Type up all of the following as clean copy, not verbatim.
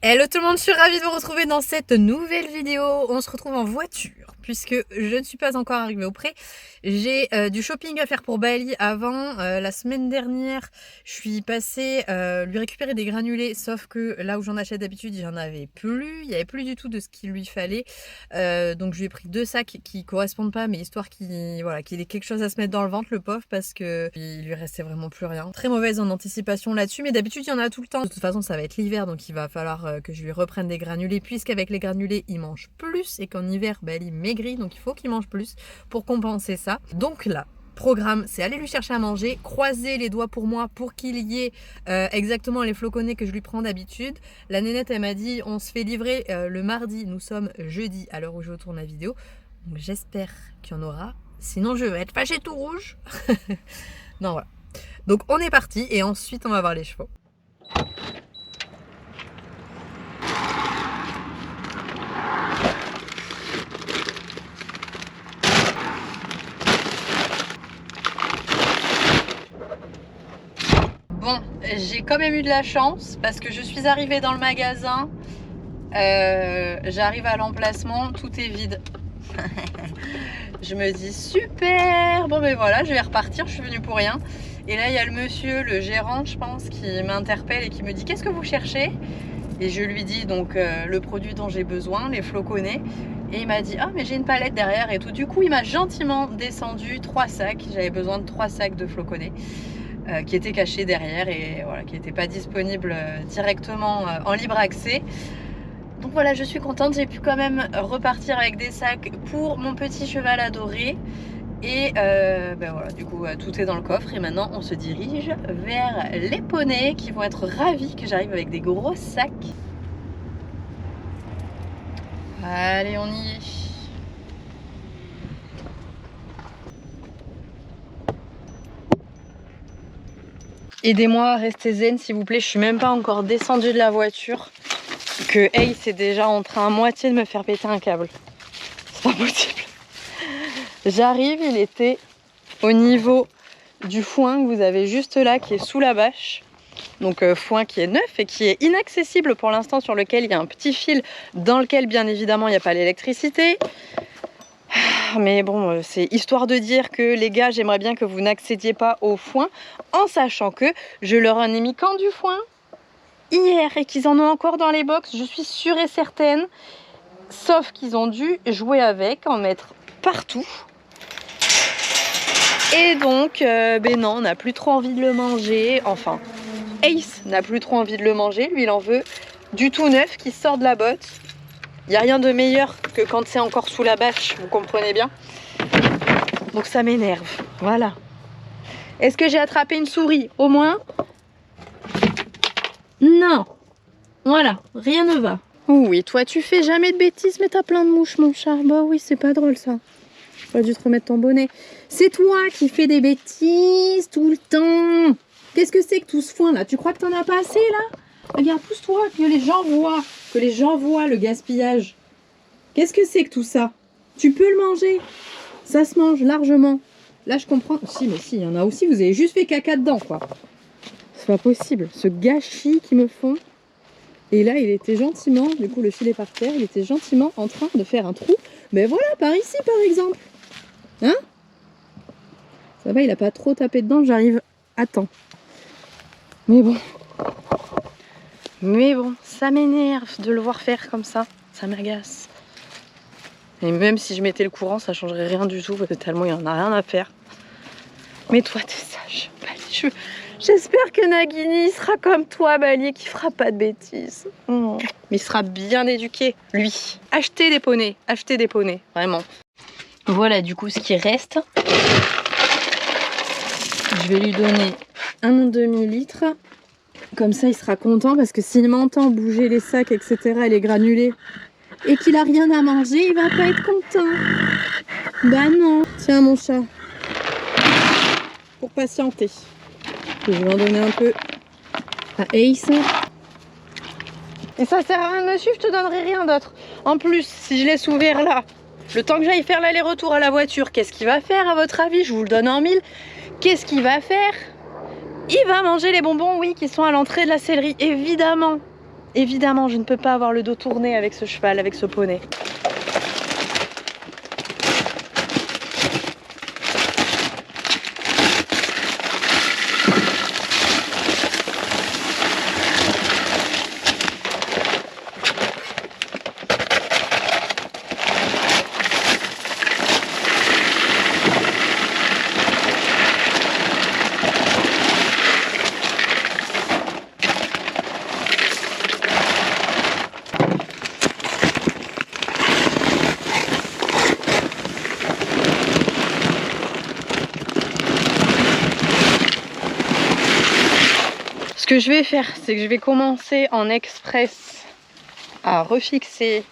Hello tout le monde, je suis ravie de vous retrouver dans cette nouvelle vidéo. On se retrouve en voiture puisque je ne suis pas encore arrivée au pré. J'ai du shopping à faire pour Bali avant. La semaine dernière, je suis passée lui récupérer des granulés, sauf que là où j'en achète d'habitude, il n'y en avait plus. Il n'y avait plus du tout de ce qu'il lui fallait. Donc je lui ai pris 2 sacs qui correspondent pas, mais histoire qu'il ait quelque chose à se mettre dans le ventre, le pauvre, parce que il lui restait vraiment plus rien. Très mauvaise en anticipation là-dessus, mais d'habitude il y en a tout le temps. De toute façon, ça va être l'hiver, donc il va falloir que je lui reprenne des granulés, puisqu'avec les granulés, il mange plus, et qu'en hiver, il maigrit, donc il faut qu'il mange plus pour compenser ça. Donc là, programme, c'est aller lui chercher à manger, croiser les doigts pour moi pour qu'il y ait exactement les floconnés que je lui prends d'habitude. La nénette, elle m'a dit on se fait livrer le mardi, nous sommes jeudi à l'heure où je tourne la vidéo, donc j'espère qu'il y en aura, sinon je vais être fâchée tout rouge. Non, voilà, donc on est parti et ensuite on va voir les chevaux. Bon, j'ai quand même eu de la chance parce que je suis arrivée dans le magasin, j'arrive à l'emplacement, tout est vide. Je me dis super, bon ben voilà, je vais repartir, je suis venue pour rien. Et là il y a le monsieur, le gérant je pense, qui m'interpelle et qui me dit qu'est-ce que vous cherchez? Et je lui dis donc le produit dont j'ai besoin, les floconnés. Et il m'a dit ah mais j'ai une palette derrière et tout. Du coup il m'a gentiment descendu 3 sacs, j'avais besoin de 3 sacs de floconnés. Qui était caché derrière et voilà, qui n'était pas disponible directement en libre accès. Donc voilà, je suis contente, j'ai pu quand même repartir avec des sacs pour mon petit cheval adoré. Et voilà, du coup tout est dans le coffre et maintenant on se dirige vers les poneys qui vont être ravis que j'arrive avec des gros sacs. Allez, on y est. Aidez-moi à rester zen s'il vous plaît, je suis même pas encore descendue de la voiture que Ace est déjà en train à moitié de me faire péter un câble. C'est pas possible. J'arrive, il était au niveau du foin que vous avez juste là qui est sous la bâche. Donc foin qui est neuf et qui est inaccessible pour l'instant, sur lequel il y a un petit fil dans lequel bien évidemment il n'y a pas l'électricité. Mais bon, c'est histoire de dire que les gars, j'aimerais bien que vous n'accédiez pas au foin, en sachant que je leur en ai mis quand du foin hier et qu'ils en ont encore dans les box, je suis sûre et certaine. Sauf qu'ils ont dû jouer avec, en mettre partout. Et donc, non, on n'a plus trop envie de le manger. Enfin, Ace n'a plus trop envie de le manger. Lui, il en veut du tout neuf qui sort de la botte. Il n'y a rien de meilleur que quand c'est encore sous la bâche, vous comprenez bien. Donc ça m'énerve, voilà. Est-ce que j'ai attrapé une souris, au moins? Non. Voilà, rien ne va. Oui, toi tu fais jamais de bêtises, mais t'as plein de mouches, mon chat. Bah oui, c'est pas drôle ça. J'aurais dû te remettre ton bonnet. C'est toi qui fais des bêtises tout le temps. Qu'est-ce que c'est que tout ce foin là? Tu crois que t'en as pas assez là? Regarde, pousse-toi, que les gens voient. Que les gens voient le gaspillage. Qu'est-ce que c'est que tout ça? Tu peux le manger. Ça se mange largement. Là, je comprends. Si, mais si, il y en a aussi, vous avez juste fait caca dedans, quoi. C'est pas possible. Ce gâchis qu'ils me font. Et là, il était gentiment, du coup, le fil est par terre, il était gentiment en train de faire un trou. Mais voilà, par ici, par exemple. Hein? Ça va, il a pas trop tapé dedans, j'arrive à temps. Mais bon. Mais bon, ça m'énerve de le voir faire comme ça. Ça m'agace. Et même si je mettais le courant, ça changerait rien du tout, parce que tellement il n'y en a rien à faire. Mais toi, t'es sage. J'espère que Nagini sera comme toi, Bali, qui fera pas de bêtises. Mais il sera bien éduqué, lui. Achetez des poneys, vraiment. Voilà du coup ce qui reste. Je vais lui donner 1,5 litre. Comme ça, il sera content, parce que s'il m'entend bouger les sacs, etc., et les granulés, et qu'il a rien à manger, il va pas être content. Bah non. Tiens mon chat, pour patienter. Je vais en donner un peu à Ace. Et ça sert à rien de me suivre, je te donnerai rien d'autre. En plus, si je laisse ouvert là, le temps que j'aille faire l'aller-retour à la voiture, qu'est-ce qu'il va faire à votre avis? Je vous le donne en mille. Qu'est-ce qu'il va faire? Il va manger les bonbons, oui, qui sont à l'entrée de la sellerie, évidemment. Évidemment, je ne peux pas avoir le dos tourné avec ce cheval, avec ce poney. Ce que je vais faire, c'est que je vais commencer en express à refixer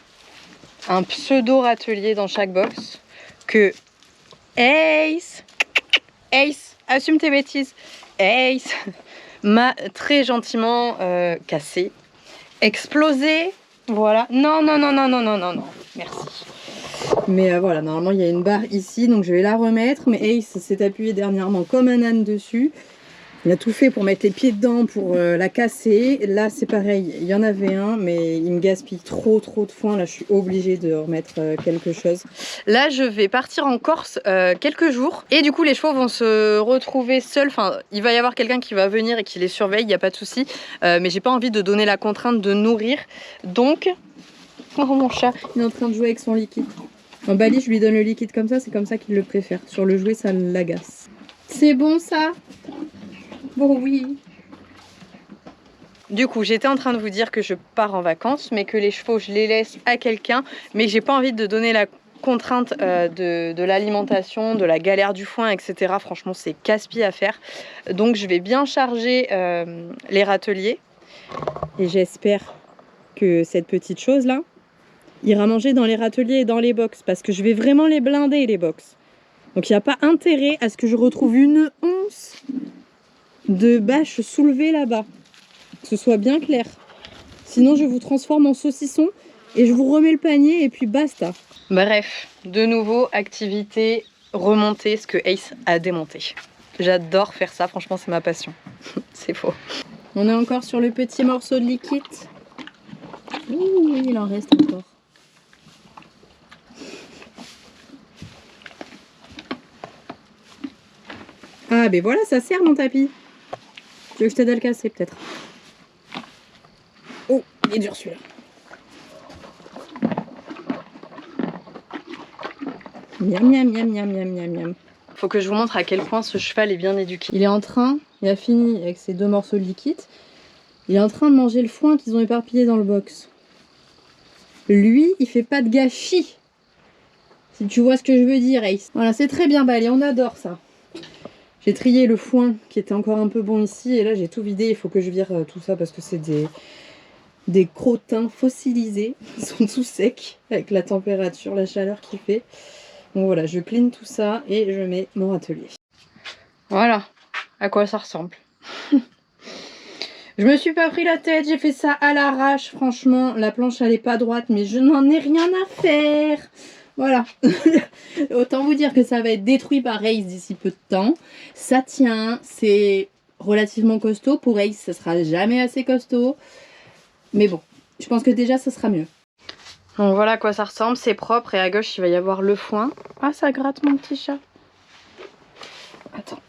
un pseudo râtelier dans chaque box que Ace, assume tes bêtises, Ace m'a très gentiment cassé, explosé, voilà, non, merci. Mais voilà, normalement il y a une barre ici, donc je vais la remettre, mais Ace s'est appuyé dernièrement comme un âne dessus. Il a tout fait pour mettre les pieds dedans, pour la casser. Là, c'est pareil, il y en avait un, mais il me gaspille trop de foin. Là, je suis obligée de remettre quelque chose. Là, je vais partir en Corse quelques jours. Et du coup, les chevaux vont se retrouver seuls. Enfin, il va y avoir quelqu'un qui va venir et qui les surveille, il n'y a pas de souci. Mais j'ai pas envie de donner la contrainte de nourrir. Donc, oh mon chat, il est en train de jouer avec son liquide. En Bali, je lui donne le liquide comme ça, c'est comme ça qu'il le préfère. Sur le jouet, ça l'agace. C'est bon, ça? Bon, oui. Du coup, j'étais en train de vous dire que je pars en vacances, mais que les chevaux, je les laisse à quelqu'un, mais que j'ai pas envie de donner la contrainte de l'alimentation, de la galère du foin, etc. Franchement, c'est casse-pied à faire. Donc, je vais bien charger les râteliers. Et j'espère que cette petite chose-là ira manger dans les râteliers et dans les box, parce que je vais vraiment les blinder, les box. Donc, il n'y a pas intérêt à ce que je retrouve une once de bâche soulevée là-bas, que ce soit bien clair. Sinon je vous transforme en saucisson et je vous remets le panier et puis basta. Bref, de nouveau activité remonter ce que Ace a démonté. J'adore faire ça, franchement c'est ma passion. C'est faux. On est encore sur le petit morceau de liquide. Ouh, il en reste encore. Ah ben voilà, ça sert mon tapis. Tu veux que je t'aide à le casser peut-être? Oh, il est dur celui-là. Miam, miam, miam, miam, miam, miam, miam. Faut que je vous montre à quel point ce cheval est bien éduqué. Il est en train, il a fini avec ses 2 morceaux de liquide. Il est en train de manger le foin qu'ils ont éparpillé dans le box. Lui, il fait pas de gâchis. Si tu vois ce que je veux dire, Ace. Voilà, c'est très bien Bali, on adore ça. J'ai trié le foin qui était encore un peu bon ici et là j'ai tout vidé. Il faut que je vire tout ça parce que c'est des crottins fossilisés. Ils sont tout secs avec la température, la chaleur qu'il fait. Donc voilà, je clean tout ça et je mets mon râtelier. Voilà à quoi ça ressemble. Je me suis pas pris la tête, j'ai fait ça à l'arrache. Franchement, la planche elle est pas droite mais je n'en ai rien à faire. Voilà, autant vous dire que ça va être détruit par Ace d'ici peu de temps. Ça tient, c'est relativement costaud. Pour Ace, ça sera jamais assez costaud. Mais bon, je pense que déjà, ça sera mieux. Donc voilà à quoi ça ressemble, c'est propre. Et à gauche, il va y avoir le foin. Ah, ça gratte mon petit chat. Attends.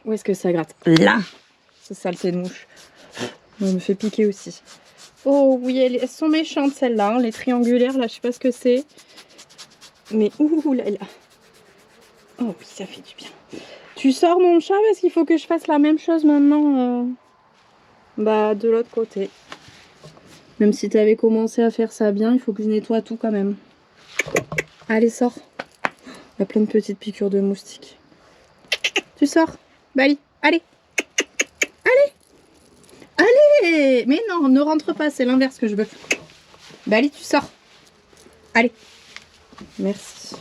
Où est-ce que ça gratte? Là. C'est saleté de mouche. On me fait piquer aussi. Oh oui, elles sont méchantes celles-là, hein, les triangulaires, là, je sais pas ce que c'est. Mais ouh là là. Oh oui, ça fait du bien. Tu sors mon chat parce qu'il faut que je fasse la même chose maintenant. Bah, de l'autre côté. Même si tu avais commencé à faire ça bien, il faut que je nettoie tout quand même. Allez, sors. Il y a plein de petites piqûres de moustiques. Tu sors, Bali, allez. Allez. Allez! Mais non, ne rentre pas, c'est l'inverse que je veux. Bali, tu sors. Allez. Merci.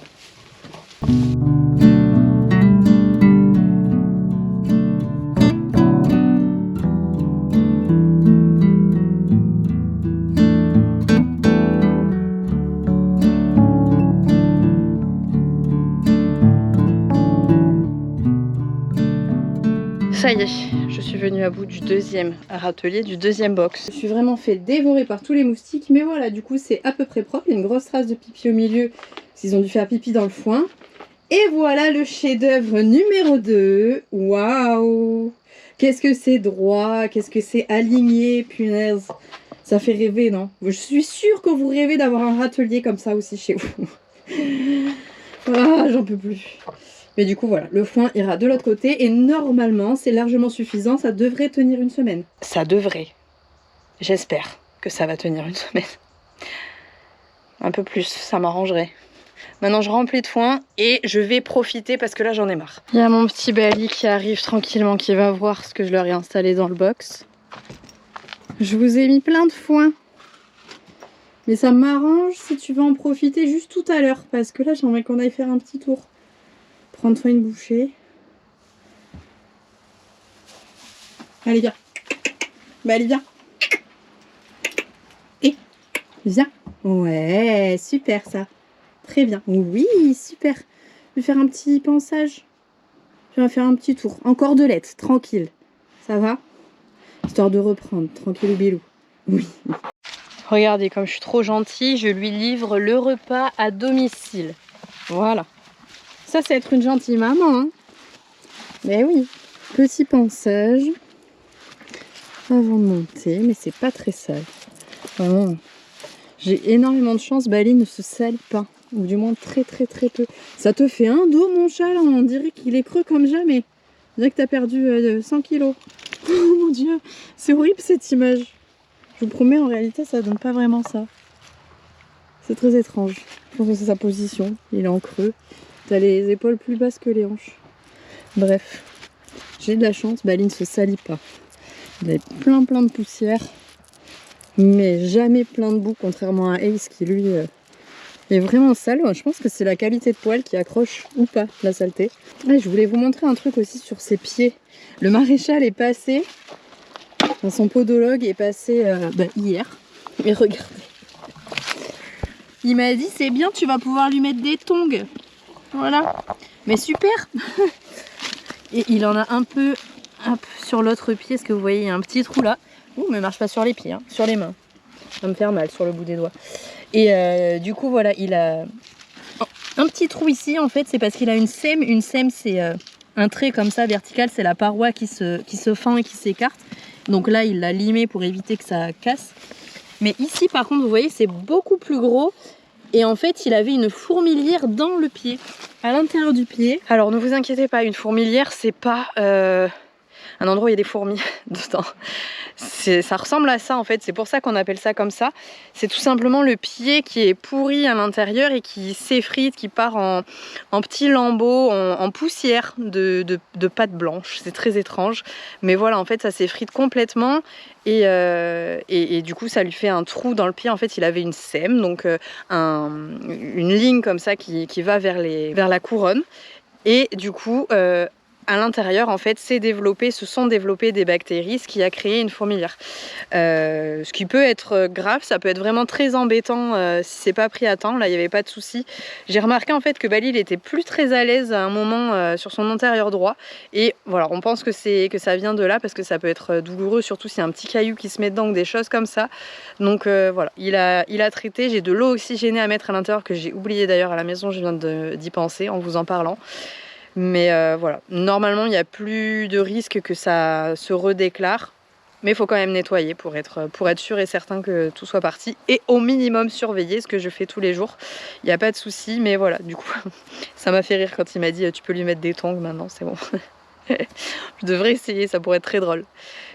Ça y est, je suis venue à bout du deuxième râtelier, du deuxième box. Je suis vraiment fait dévorer par tous les moustiques, mais voilà, du coup c'est à peu près propre. Il y a une grosse trace de pipi au milieu, ils ont dû faire pipi dans le foin. Et voilà le chef-d'œuvre numéro 2. Waouh! Qu'est-ce que c'est droit, qu'est-ce que c'est aligné, punaise. Ça fait rêver, non? Je suis sûre que vous rêvez d'avoir un râtelier comme ça aussi chez vous. Ah, j'en peux plus. Mais du coup, voilà, le foin ira de l'autre côté et normalement, c'est largement suffisant. Ça devrait tenir une semaine. Ça devrait. J'espère que ça va tenir une semaine. Un peu plus, ça m'arrangerait. Maintenant, je remplis de foin et je vais profiter parce que là, j'en ai marre. Il y a mon petit Bali qui arrive tranquillement, qui va voir ce que je leur ai installé dans le box. Je vous ai mis plein de foin. Mais ça m'arrange si tu vas en profiter juste tout à l'heure. Parce que là, j'aimerais qu'on aille faire un petit tour. Prendre-toi une bouchée. Allez, viens. Bah, allez, viens. Et viens. Ouais, super ça. Très bien. Oui, super. Je vais faire un petit pansage. Je vais faire un petit tour. En cordelette, tranquille. Ça va? Histoire de reprendre. Tranquille ou bilou. Oui. Regardez, comme je suis trop gentille, je lui livre le repas à domicile. Voilà. Ça, c'est être une gentille maman. Hein. Mais oui. Petit pansage. Avant de monter. Mais c'est pas très sale. Vraiment. J'ai énormément de chance. Bali ne se salit pas. Ou du moins très très très peu. Ça te fait un dos, mon chat, là. On dirait qu'il est creux comme jamais. On dirait que t'as perdu 100 kilos. Oh mon Dieu. C'est horrible cette image. Je vous promets, en réalité, ça donne pas vraiment ça. C'est très étrange. Je pense que c'est sa position. Il est en creux. T'as les épaules plus basses que les hanches. Bref, j'ai de la chance. Bali ne se salit pas. Il a plein de poussière. Mais jamais plein de boue, contrairement à Ace qui, lui, est vraiment sale. Je pense que c'est la qualité de poil qui accroche ou pas la saleté. Et je voulais vous montrer un truc aussi sur ses pieds. Le maréchal est passé... Son podologue est passé hier. Et regardez. Il m'a dit, c'est bien, tu vas pouvoir lui mettre des tongs. Voilà. Mais super. Et il en a un peu sur l'autre pied. Est-ce que vous voyez, il y a un petit trou là. Ouh, mais marche pas sur les pieds, hein, sur les mains. Ça va me faire mal sur le bout des doigts. Et du coup, voilà, il a un petit trou ici. En fait, c'est parce qu'il a une sème. Une sème, c'est un trait comme ça, vertical. C'est la paroi qui se fend et qui s'écarte. Donc là, il l'a limé pour éviter que ça casse. Mais ici, par contre, vous voyez, c'est beaucoup plus gros. Et en fait, il avait une fourmilière dans le pied, à l'intérieur du pied. Alors, ne vous inquiétez pas, une fourmilière, c'est pas un endroit où il y a des fourmis dedans. Ça ressemble à ça, en fait. C'est pour ça qu'on appelle ça comme ça. C'est tout simplement le pied qui est pourri à l'intérieur et qui s'effrite, qui part en petits lambeaux, en poussière de pâte blanche. C'est très étrange. Mais voilà, en fait, ça s'effrite complètement. Et du coup, ça lui fait un trou dans le pied. En fait, il avait une sème, donc une ligne comme ça qui va vers la couronne. Et du coup... à l'intérieur, en fait, se sont développées des bactéries, ce qui a créé une fourmilière. Ce qui peut être grave, ça peut être vraiment très embêtant si c'est pas pris à temps. Là, il n'y avait pas de souci. J'ai remarqué en fait que Bali, il était plus très à l'aise à un moment sur son antérieur droit. Et voilà, on pense que ça vient de là parce que ça peut être douloureux, surtout s'il y a un petit caillou qui se met dedans ou des choses comme ça. Donc voilà, il a traité. J'ai de l'eau oxygénée à mettre à l'intérieur que j'ai oublié d'ailleurs à la maison. Je viens d'y penser en vous en parlant. Mais voilà, normalement il n'y a plus de risque que ça se redéclare. Mais il faut quand même nettoyer pour être sûr et certain que tout soit parti. Et au minimum surveiller, ce que je fais tous les jours. Il n'y a pas de souci, mais voilà, du coup, ça m'a fait rire quand il m'a dit tu peux lui mettre des tongs maintenant, c'est bon. Je devrais essayer, ça pourrait être très drôle.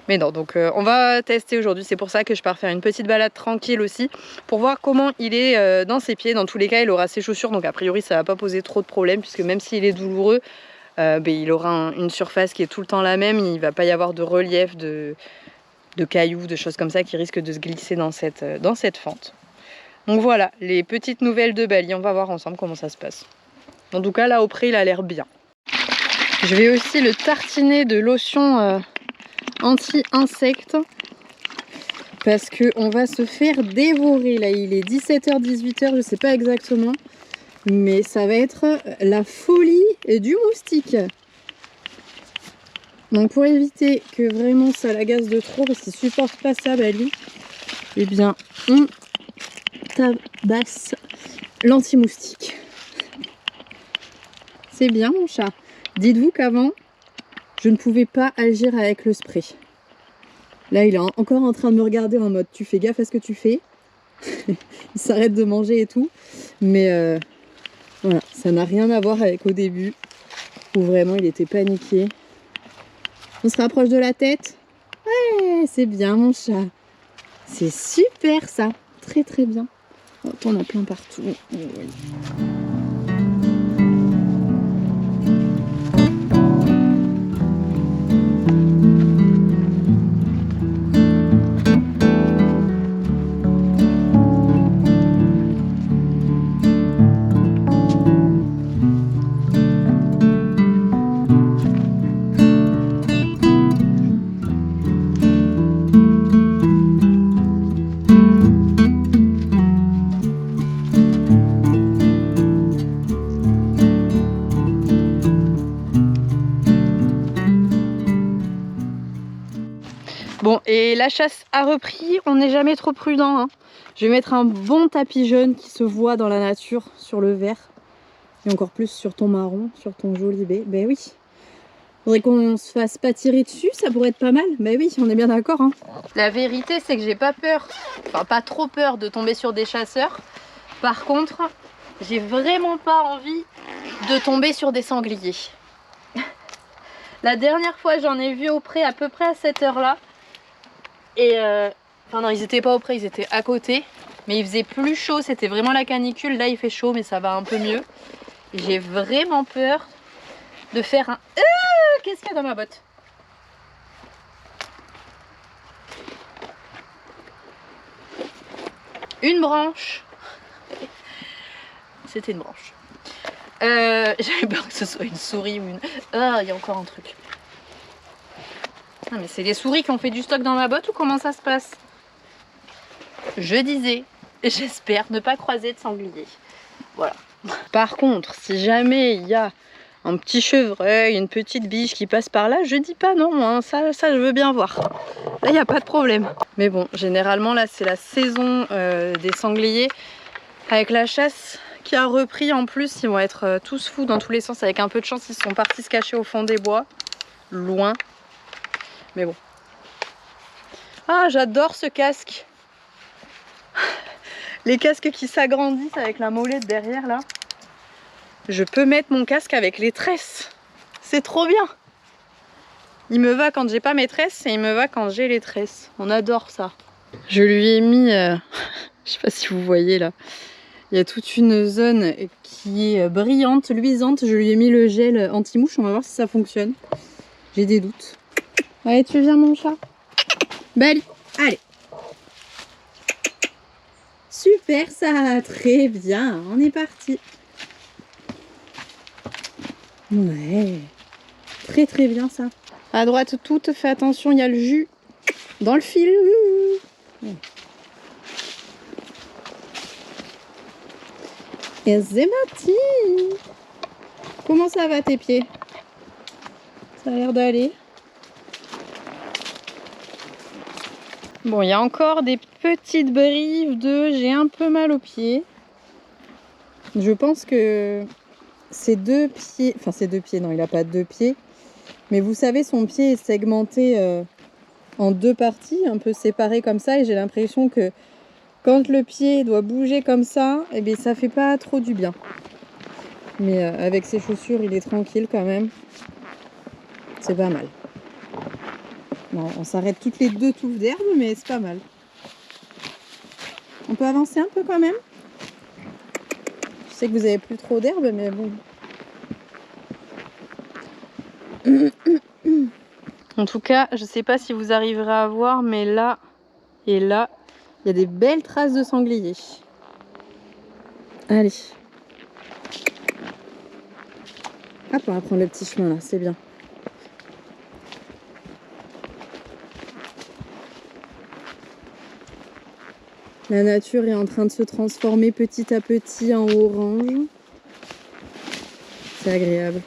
Mais non, donc on va tester aujourd'hui. C'est pour ça que je pars faire une petite balade tranquille aussi, pour voir comment il est dans ses pieds. Dans tous les cas, il aura ses chaussures, donc a priori ça va pas poser trop de problèmes, puisque même s'il est douloureux, il aura une surface qui est tout le temps la même. Il va pas y avoir de relief, de cailloux, de choses comme ça qui risquent de se glisser dans cette fente. Donc voilà, les petites nouvelles de Bali. On va voir ensemble comment ça se passe. En tout cas, là au près, il a l'air bien. Je vais aussi le tartiner de lotion anti-insectes parce qu'on va se faire dévorer. Là, il est 17h-18h, je sais pas exactement, mais ça va être la folie du moustique. Donc pour éviter que vraiment ça l'agace de trop, parce qu'il supporte pas ça, Bali, eh bien on tabasse l'anti-moustique. C'est bien mon chat. Dites-vous qu'avant, je ne pouvais pas agir avec le spray. Là, il est encore en train de me regarder en mode tu fais gaffe à ce que tu fais. Il s'arrête de manger et tout. Mais voilà, ça n'a rien à voir avec au début où vraiment il était paniqué. On se rapproche de la tête. Ouais, c'est bien mon chat. C'est super ça. Très très bien. Oh, on a plein partout. Oh, oui. Bon, et la chasse a repris, on n'est jamais trop prudent. Hein. Je vais mettre un bon tapis jaune qui se voit dans la nature, sur le vert. Et encore plus sur ton marron, sur ton joli bé. Ben oui. Faudrait qu'on se fasse pas tirer dessus, ça pourrait être pas mal. Ben oui, on est bien d'accord. Hein. La vérité, c'est que j'ai pas peur, enfin pas trop peur de tomber sur des chasseurs. Par contre, j'ai vraiment pas envie de tomber sur des sangliers. La dernière fois, j'en ai vu au pré à peu près à cette heure-là. Et enfin non, ils étaient pas au pré, ils étaient à côté. Mais il faisait plus chaud, c'était vraiment la canicule. Là, il fait chaud, mais ça va un peu mieux. J'ai vraiment peur de faire un... Qu'est-ce qu'il y a dans ma botte? Une branche. C'était une branche. J'avais peur que ce soit une souris ou une... Ah, il y a encore un truc. Ah, mais c'est les souris qui ont fait du stock dans ma botte ou comment ça se passe? Je disais, j'espère ne pas croiser de sanglier. Voilà. Par contre, si jamais il y a un petit chevreuil, une petite biche qui passe par là, je dis pas non, hein, ça je veux bien voir. Là, il n'y a pas de problème. Mais bon, généralement, là, c'est la saison des sangliers. Avec la chasse qui a repris, en plus, ils vont être tous fous dans tous les sens. Avec un peu de chance, ils sont partis se cacher au fond des bois. Loin. Mais bon. Ah, j'adore ce casque. Les casques qui s'agrandissent avec la molette derrière là. Je peux mettre mon casque avec les tresses. C'est trop bien. Il me va quand j'ai pas mes tresses et il me va quand j'ai les tresses. On adore ça. Je lui ai mis... je sais pas si vous voyez là. Il y a toute une zone qui est brillante, luisante. Je lui ai mis le gel anti-mouche. On va voir si ça fonctionne. J'ai des doutes. Allez, tu viens mon chat? Belle, allez. Super ça, très bien, on est parti. Ouais, très très bien ça. À droite toute, fais attention, il y a le jus dans le fil. Et c'est parti. Comment ça va tes pieds? Ça a l'air d'aller. Bon, il y a encore des petites brives de j'ai un peu mal aux pieds. Je pense que ces deux pieds, enfin ces deux pieds, non, il n'a pas deux pieds. Mais vous savez, son pied est segmenté en deux parties, un peu séparées comme ça. Et j'ai l'impression que quand le pied doit bouger comme ça, eh bien, ça fait pas trop du bien. Mais avec ses chaussures, il est tranquille quand même. C'est pas mal. Bon, on s'arrête toutes les deux touffes d'herbe, mais c'est pas mal. On peut avancer un peu quand même. Je sais que vous avez plus trop d'herbe, mais bon. En tout cas, je sais pas si vous arriverez à voir, mais là et là, il y a des belles traces de sanglier. Allez. Hop, on va prendre le petit chemin là, c'est bien. La nature est en train de se transformer petit à petit en orange. C'est agréable.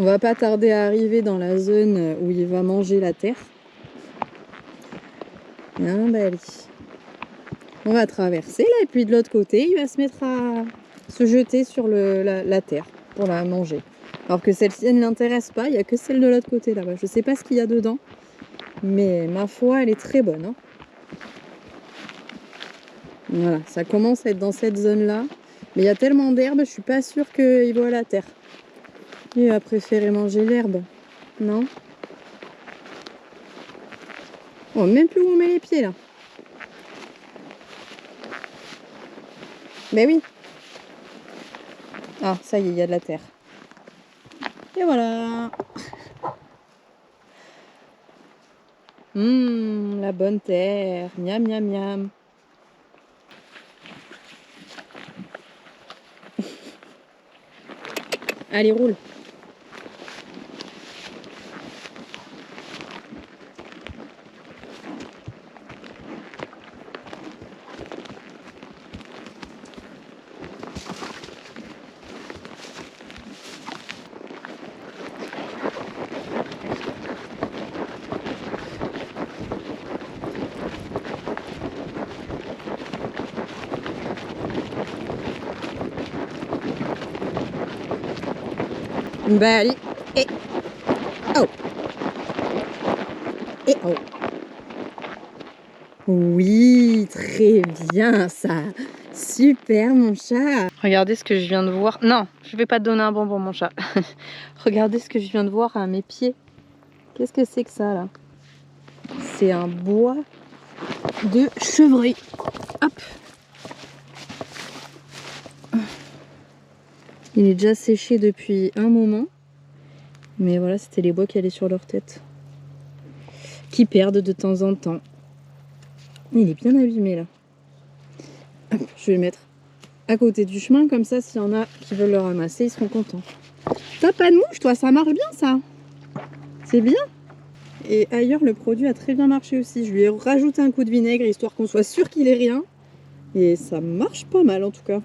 On va pas tarder à arriver dans la zone où il va manger la terre. Hein, Bali. On va traverser là et puis de l'autre côté, il va se mettre à se jeter sur la terre pour la manger. Alors que celle-ci, elle ne l'intéresse pas, il n'y a que celle de l'autre côté là-bas. Je sais pas ce qu'il y a dedans, mais ma foi, elle est très bonne. Hein. Voilà, ça commence à être dans cette zone-là. Mais il y a tellement d'herbe, je suis pas sûre qu'il voit la terre. Il va préférer manger l'herbe, non? Oh, même plus où on met les pieds là. Ben oui. Ah, ça y est, il y a de la terre. Et voilà. La bonne terre. Miam, miam, miam. Allez, roule. Bali. Et oh. Et oh. Oui, très bien ça. Super mon chat. Regardez ce que je viens de voir. Non, je vais pas te donner un bonbon mon chat. Regardez ce que je viens de voir à mes pieds. Qu'est-ce que c'est que ça là? C'est un bois de chevreuil. Hop. Il est déjà séché depuis un moment. Mais voilà, c'était les bois qui allaient sur leur tête. Qui perdent de temps en temps. Il est bien abîmé là. Hop, je vais le mettre à côté du chemin, comme ça s'il y en a qui veulent le ramasser, ils seront contents. T'as pas de mouche toi, ça marche bien ça. C'est bien. Et ailleurs le produit a très bien marché aussi. Je lui ai rajouté un coup de vinaigre histoire qu'on soit sûr qu'il ait rien. Et ça marche pas mal en tout cas.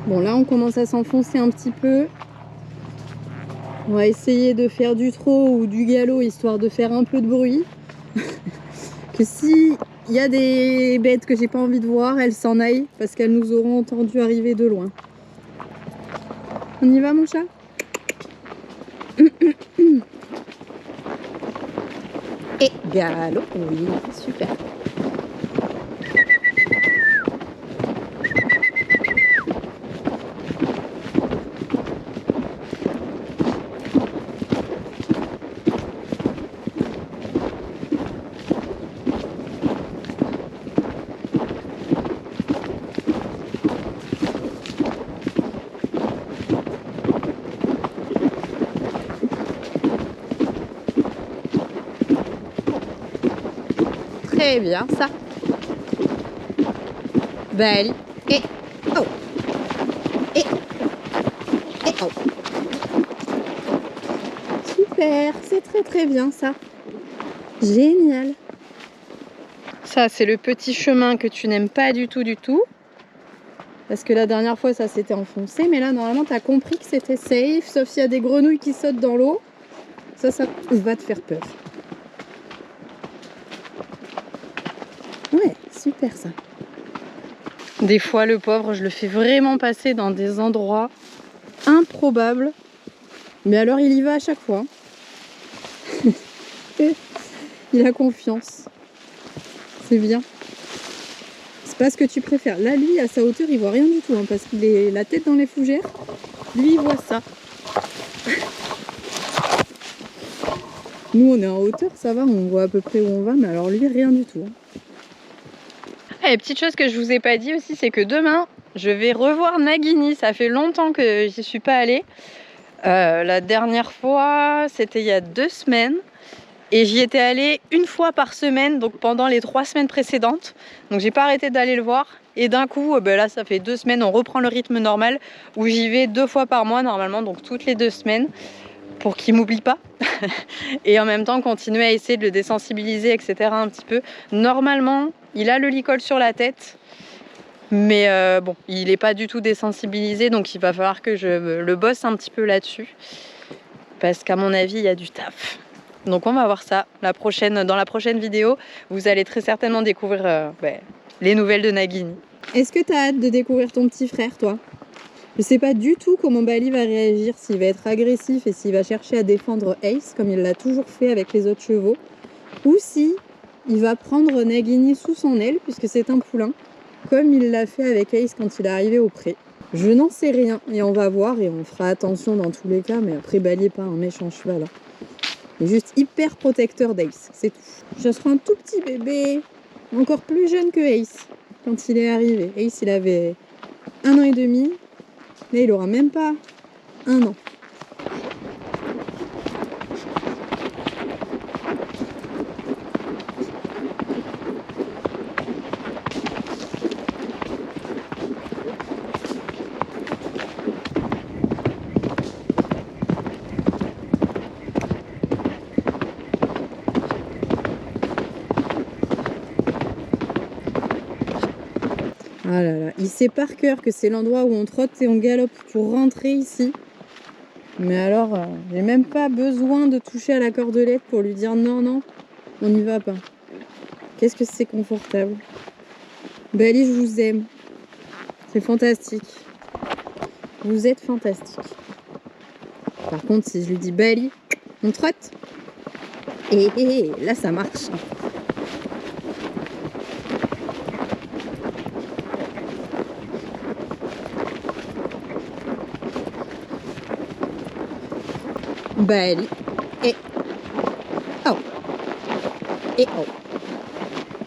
Bon là on commence à s'enfoncer un petit peu. On va essayer de faire du trot ou du galop histoire de faire un peu de bruit. Que si il y a des bêtes que j'ai pas envie de voir, elles s'en aillent parce qu'elles nous auront entendu arriver de loin. On y va mon chat? Et galop, oui, super. Très bien ça. Bali. Et oh. Et oh. Super, c'est très bien ça. Génial. Ça c'est le petit chemin que tu n'aimes pas du tout Parce que la dernière fois ça s'était enfoncé. Mais là normalement tu as compris que c'était safe. Sauf s'il y a des grenouilles qui sautent dans l'eau. Ça va te faire peur. Ouais, super ça. Des fois le pauvre je le fais vraiment passer dans des endroits improbables. Mais alors il y va à chaque fois. Il a confiance. C'est bien. C'est pas ce que tu préfères. Là lui à sa hauteur il voit rien du tout hein, parce qu'il est la tête dans les fougères. Lui il voit ça. Nous on est en hauteur, ça va, on voit à peu près où on va, mais alors lui rien du tout. Hein. Et petite chose que je vous ai pas dit aussi, c'est que demain je vais revoir Nagini. Ça fait longtemps que j'y suis pas allée. La dernière fois c'était il y a 2 semaines. Et j'y étais allée 1 fois par semaine, donc pendant les 3 semaines précédentes. Donc j'ai pas arrêté d'aller le voir. Et d'un coup, là ça fait 2 semaines, on reprend le rythme normal où j'y vais 2 fois par mois normalement, donc toutes les 2 semaines, pour qu'il m'oublie pas. Et en même temps continuer à essayer de le désensibiliser, etc. un petit peu. Normalement, il a le licol sur la tête. Mais bon, il n'est pas du tout désensibilisé, donc il va falloir que je le bosse un petit peu là-dessus. Parce qu'à mon avis, il y a du taf. Donc on va voir ça dans la prochaine vidéo. Vous allez très certainement découvrir les nouvelles de Nagini. Est-ce que tu as hâte de découvrir ton petit frère, toi? Je sais pas du tout comment Bali va réagir, s'il va être agressif et s'il va chercher à défendre Ace, comme il l'a toujours fait avec les autres chevaux, ou si il va prendre Nagini sous son aile, puisque c'est un poulain, comme il l'a fait avec Ace quand il est arrivé au pré. Je n'en sais rien, et on va voir, et on fera attention dans tous les cas, mais après Bali n'est pas un méchant cheval. Il est juste hyper protecteur d'Ace, c'est tout. Ce sera un tout petit bébé, encore plus jeune que Ace, quand il est arrivé. Ace, il avait 1 an et demi, là il aura même pas 1 an. Ah là là, il sait par cœur que c'est l'endroit où on trotte et on galope pour rentrer ici. Mais alors, j'ai même pas besoin de toucher à la cordelette pour lui dire non, non, on n'y va pas. Qu'est-ce que c'est confortable. Bali, je vous aime. C'est fantastique. Vous êtes fantastique. Par contre, si je lui dis Bali, on trotte. Et là, ça marche. Bali. Et oh. Et oh.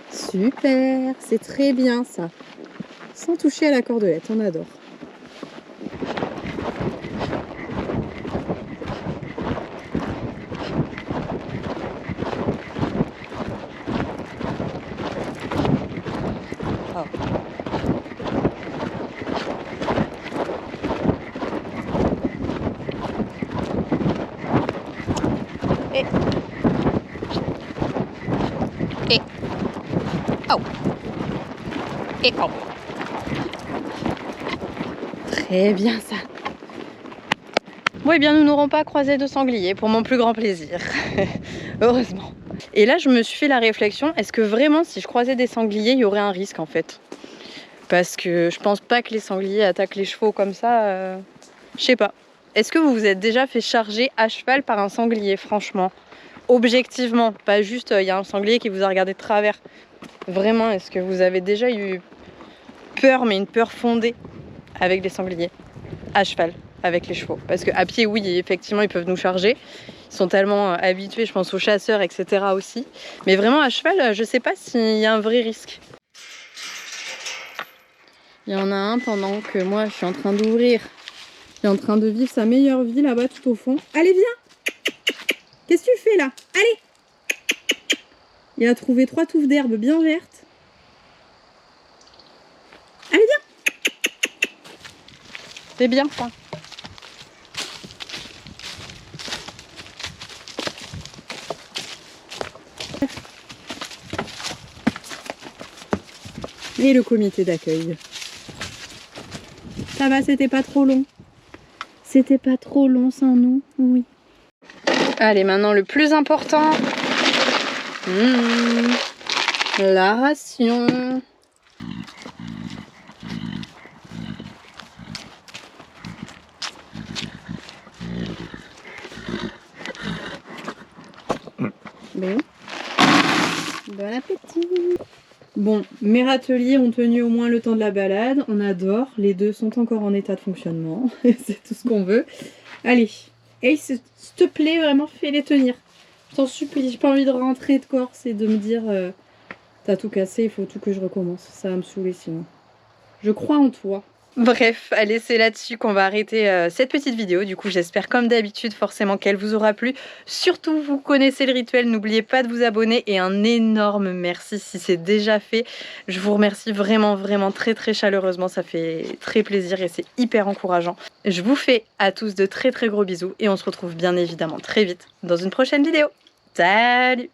Super, c'est très bien ça. Sans toucher à la cordelette, on adore. Oh. Et oh. Et oh. Très bien ça. Bon, eh bien, nous n'aurons pas croisé de sanglier pour mon plus grand plaisir. Heureusement. Et là, je me suis fait la réflexion, est-ce que vraiment, si je croisais des sangliers, il y aurait un risque en fait? Parce que je pense pas que les sangliers attaquent les chevaux comme ça. Je sais pas. Est-ce que vous vous êtes déjà fait charger à cheval par un sanglier, franchement? Objectivement, pas juste il y a un sanglier qui vous a regardé de travers. Vraiment, est-ce que vous avez déjà eu peur, mais une peur fondée avec des sangliers à cheval, avec les chevaux? Parce qu'à pied, oui, effectivement, ils peuvent nous charger. Ils sont tellement habitués, je pense, aux chasseurs, etc. aussi. Mais vraiment, à cheval, je sais pas s'il y a un vrai risque. Il y en a un pendant que moi, je suis en train d'ouvrir. Il est en train de vivre sa meilleure vie là-bas, tout au fond. Allez, viens! Qu'est-ce que tu fais là? Allez! Il a trouvé 3 touffes d'herbe bien vertes. Allez, viens! C'est bien ça. Et le comité d'accueil. Ça va, c'était pas trop long. C'était pas trop long sans nous, oui. Allez, maintenant le plus important. La ration. Bon. Bon appétit. Bon, mes râteliers ont tenu au moins le temps de la balade. On adore. Les deux sont encore en état de fonctionnement. C'est tout ce qu'on veut. Allez. Hey, s'il te plaît, vraiment, fais-les tenir. Je t'en supplie. J'ai pas envie de rentrer de Corse et de me dire t'as tout cassé, il faut tout que je recommence. Ça va me saouler sinon. Je crois en toi. Bref, allez, c'est là-dessus qu'on va arrêter cette petite vidéo. Du coup, j'espère comme d'habitude forcément qu'elle vous aura plu. Surtout, vous connaissez le rituel, n'oubliez pas de vous abonner et un énorme merci si c'est déjà fait. Je vous remercie vraiment, vraiment très, très chaleureusement. Ça fait très plaisir et c'est hyper encourageant. Je vous fais à tous de très, très gros bisous et on se retrouve bien évidemment très vite dans une prochaine vidéo. Salut!